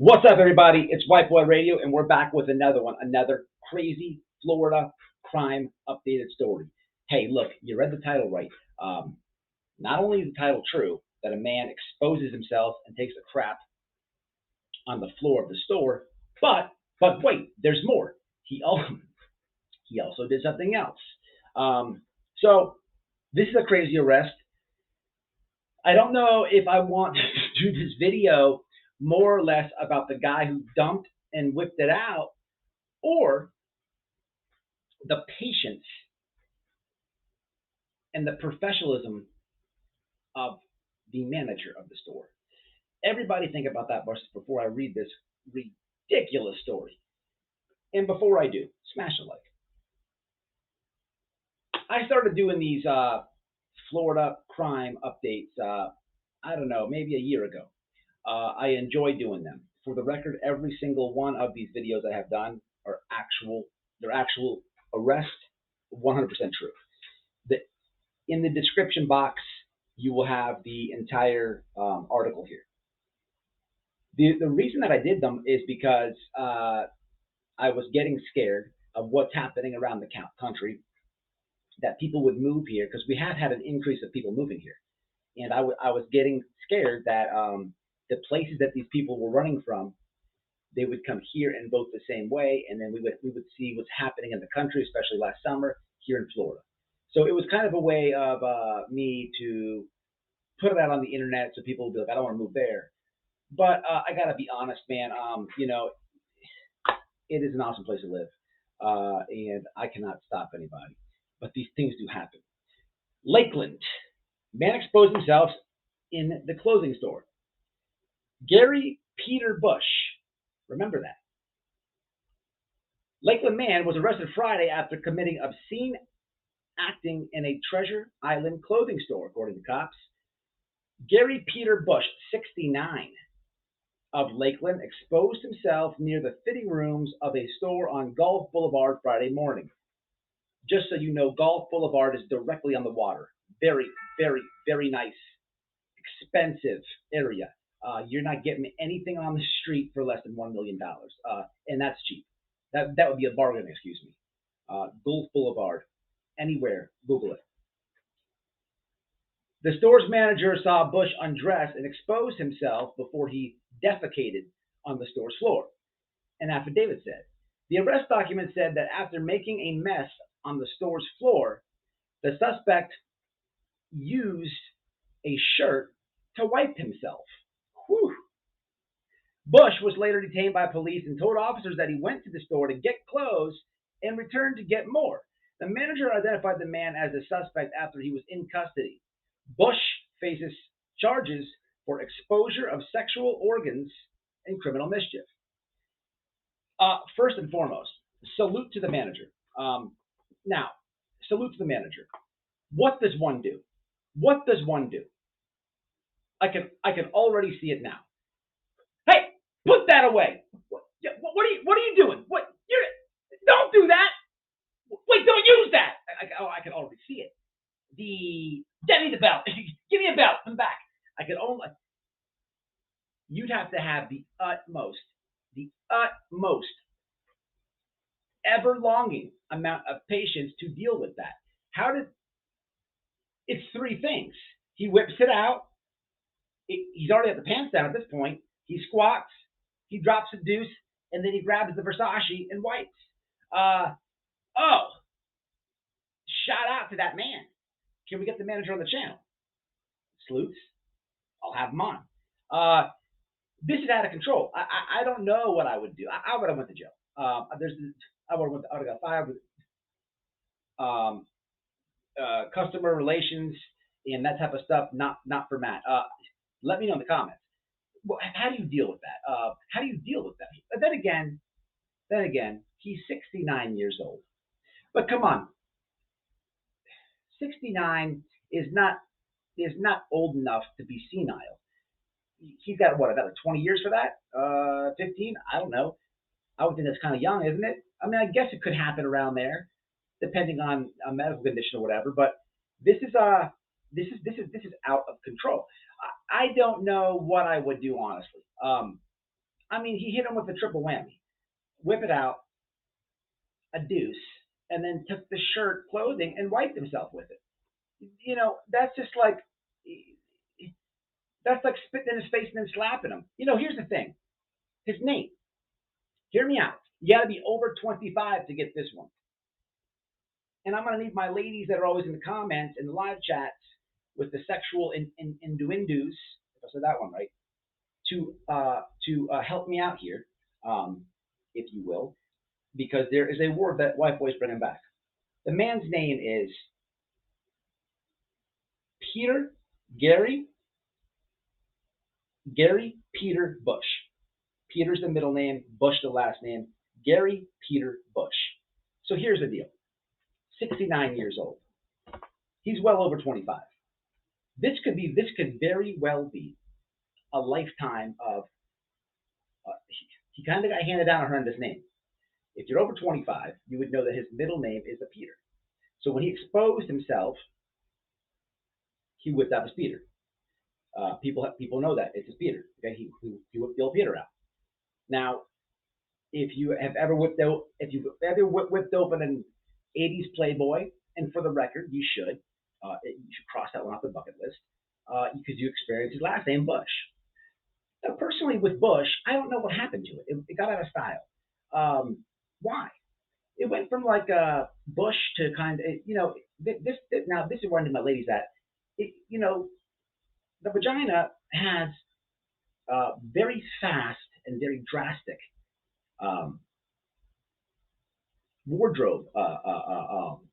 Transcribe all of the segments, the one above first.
What's up, everybody? It's White Boy Radio, and we're back with another one, another crazy Florida crime updated story. Hey, look, you read the title right. Not only is the title true, that a man exposes himself and takes a crap on the floor of the store, but wait, there's more. He also did something else. So this is a crazy arrest. I don't know if I want to do this video more or less about the guy who dumped and whipped it out, or the patience and the professionalism of the manager of the store. Everybody think about that before I read this ridiculous story. And before I do, smash a like. I started doing these Florida crime updates, I don't know, maybe a year ago. I enjoy doing them. For the record, every single one of these videos I have done are they're actual arrests, 100% true. In the description box, you will have the entire article here. The reason that I did them is because I was getting scared of what's happening around the country, that people would move here, because we have had an increase of people moving here. And I was getting scared that the places that these people were running from, they would come here and vote the same way, and then we would see what's happening in the country, especially last summer here in Florida. So it was kind of a way of me to put it out on the internet so people would be like, I don't want to move there. But I gotta be honest, man. It is an awesome place to live, and I cannot stop anybody. But these things do happen. Lakeland, man exposed himself in the clothing store. Gary Peter Bush, remember that. Lakeland man was arrested Friday after committing obscene acting in a Treasure Island clothing store, according to cops. Gary Peter Bush, 69, of Lakeland, exposed himself near the fitting rooms of a store on Gulf Boulevard Friday morning. Just so you know, Gulf Boulevard is directly on the water. Very, very, very nice, expensive area. You're not getting anything on the street for less than $1 million, and that's cheap. That would be a bargain, excuse me. Gulf Boulevard, anywhere, Google it. The store's manager saw Bush undress and expose himself before he defecated on the store's floor, an affidavit said. The arrest document said that after making a mess on the store's floor, the suspect used a shirt to wipe himself. Whew. Bush was later detained by police and told officers that he went to the store to get clothes and returned to get more. The manager identified the man as a suspect after he was in custody. Bush faces charges for exposure of sexual organs and criminal mischief. First and foremost, salute to the manager. Now, salute to the manager. What does one do? What does one do? I can already see it now. Hey, put that away. What are you doing? Don't do that. Wait, don't use that. I can already see it. Get me the belt. Give me a belt. I'm back. You'd have to have the utmost ever longing amount of patience to deal with that. It's three things. He whips it out. He's already got the pants down at this point. He squats, he drops a deuce, and then he grabs the Versace and wipes. Shout out to that man. Can we get the manager on the channel? Sleuths, I'll have him on. This is out of control. I don't know what I would do. I would have went to jail. I would have got fired with customer relations and that type of stuff. Not for Matt. Let me know in the comments. How do you deal with that? How do you deal with that? Then again, he's 69 years old. But come on, 69 is not old enough to be senile. He's got about 20 years for that? 15? I don't know. I would think that's kind of young, isn't it? I mean, I guess it could happen around there, depending on a medical condition or whatever. But this is out of control. I don't know what I would do, honestly. I mean, he hit him with a triple whammy. Whip it out, a deuce, and then took the shirt, clothing, and wiped himself with it. That's just like that's like spitting in his face and then slapping him. Here's the thing. His name. Hear me out. You got to be over 25 to get this one. And I'm going to need my ladies that are always in the comments and the live chats with the sexual innuendos, if I said that one right, to help me out here, if you will, because there is a word that white boys bringing back. The man's name is Gary Peter Bush. Peter's the middle name, Bush the last name. Gary Peter Bush. So here's the deal. 69 years old. He's well over 25. This could very well be a lifetime of. He kind of got handed down a horrendous name. If you're over 25, you would know that his middle name is a Peter. So when he exposed himself, he whipped out his Peter. People know that it's his Peter. Okay, he whipped the old Peter out. Now, if you've ever whipped open an 80s Playboy, and for the record, you should cross that one off the bucket list, because you experienced his last name, Bush. Now, personally, with Bush, I don't know what happened to it. It got out of style. Why? It went from like Bush to kind of, now this is where I need my ladies at. The vagina has very fast and very drastic wardrobe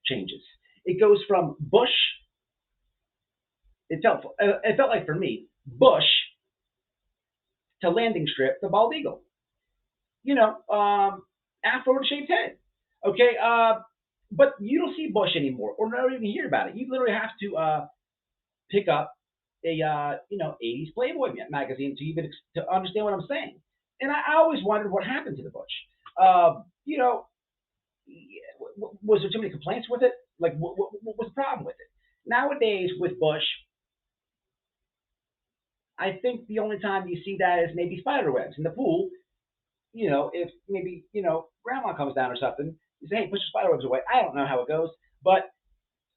changes. It goes from Bush. It felt like for me Bush to landing strip to bald eagle. Afro to shaved head. Okay, but you don't see Bush anymore, or not even hear about it. You literally have to pick up a 80s Playboy magazine to understand what I'm saying. And I always wondered what happened to the Bush. Was there too many complaints with it? Like, what was the problem with it? Nowadays, with Bush, I think the only time you see that is maybe spider webs in the pool. If maybe, grandma comes down or something, you say, hey, push the spider webs away. I don't know how it goes, but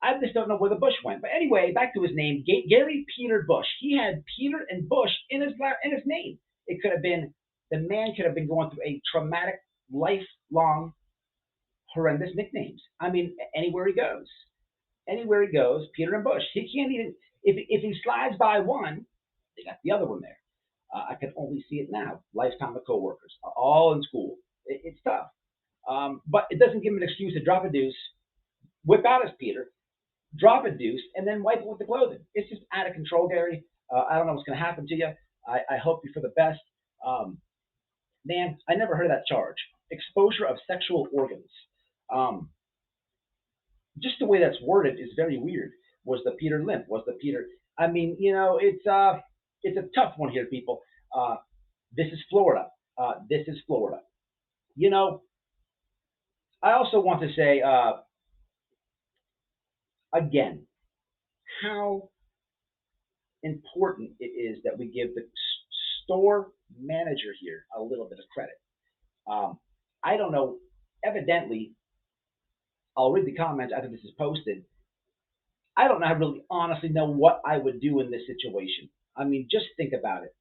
I just don't know where the Bush went. But anyway, back to his name, Gary Peter Bush. He had Peter and Bush in his name. It could have been, the man could have been going through a traumatic, lifelong, horrendous nicknames. I mean, anywhere he goes, Peter and Bush. He can't even, if he slides by one, they got the other one there. I can only see it now. Lifetime of coworkers, all in school. It's tough. But it doesn't give him an excuse to drop a deuce, whip out his Peter, drop a deuce, and then wipe it with the clothing. It's just out of control, Gary. I don't know what's going to happen to you. I hope you for the best. Man, I never heard of that charge. Exposure of sexual organs. Just the way that's worded is very weird. Was the Peter limp? Was the Peter? I mean, it's a tough one here, people. This is Florida. I also want to say, again, how important it is that we give the store manager here a little bit of credit. I don't know. Evidently, I'll read the comments after this is posted. I don't know. I really honestly know what I would do in this situation. I mean, just think about it.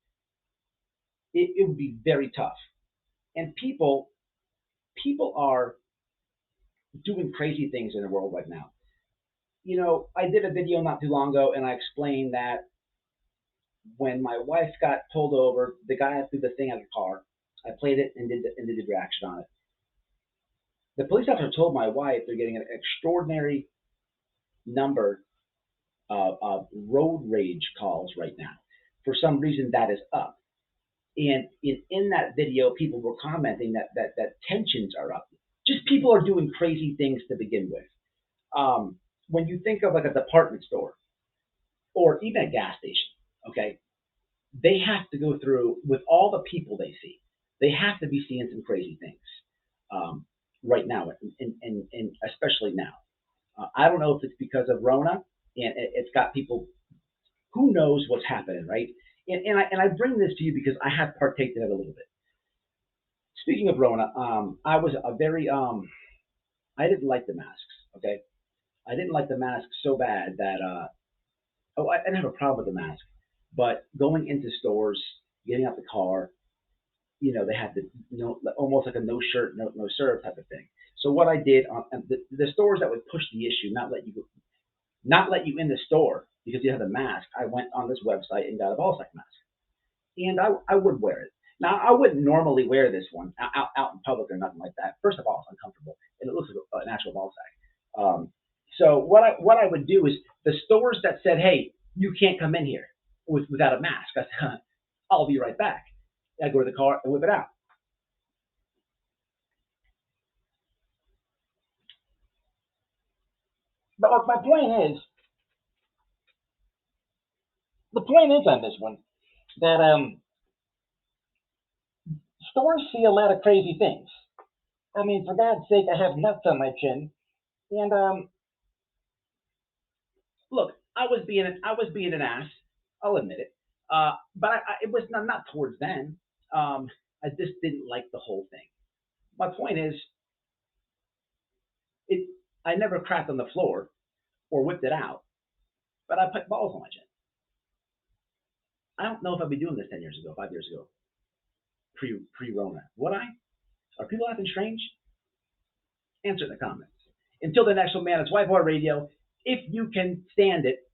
It would be very tough. And people are doing crazy things in the world right now. I did a video not too long ago, and I explained that when my wife got pulled over, the guy threw the thing out of the car. I played it and did the reaction on it. The police officer told my wife they're getting an extraordinary number of road rage calls right now. For some reason, that is up. And in that video, people were commenting that tensions are up. Just people are doing crazy things to begin with. When you think of like a department store or even a gas station, okay, they have to go through, with all the people they see, they have to be seeing some crazy things right now, and especially now. I don't know if it's because of Rona, and it's got people, who knows what's happening, right? And I bring this to you because I have partaked in it a little bit. Speaking of Rona, I was a very I didn't like the masks. Okay, I didn't like the mask so bad that I didn't have a problem with the mask, but going into stores, getting out the car, they had the almost like a no shirt, no serve type of thing. So what I did on the stores that would push the issue, not let you in the store because you have the mask. I went on this website and got a ball sack mask, and I would wear it. Now I wouldn't normally wear this one out in public or nothing like that. First of all, it's uncomfortable and it looks like an actual ball sack. So what I would do is the stores that said, "Hey, you can't come in here without a mask," I said, "I'll be right back." I go to the car and whip it out. But look, my point is, the point is on this one that stores see a lot of crazy things. I mean, for God's sake, I have nuts on my chin, and look, I was being an ass. I'll admit it. But it was not towards them. I just didn't like the whole thing. My point is, it. I never crapped on the floor or whipped it out, but I put balls on my chin. I don't know if I'd be doing this 10 years ago, 5 years ago, pre Rona. Would I? Are people acting strange? Answer in the comments. Until the next one, man, it's Whiteboy Radio. If you can stand it,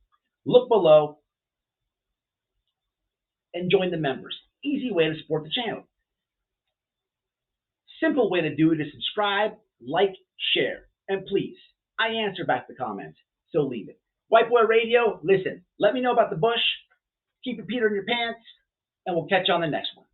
look below and join the members. Easy way to support the channel. Simple way to do it is subscribe, like, share, and please, I answer back the comments, so leave it. Whiteboy Radio, listen, let me know about the bush, keep your Peter in your pants, and we'll catch you on the next one.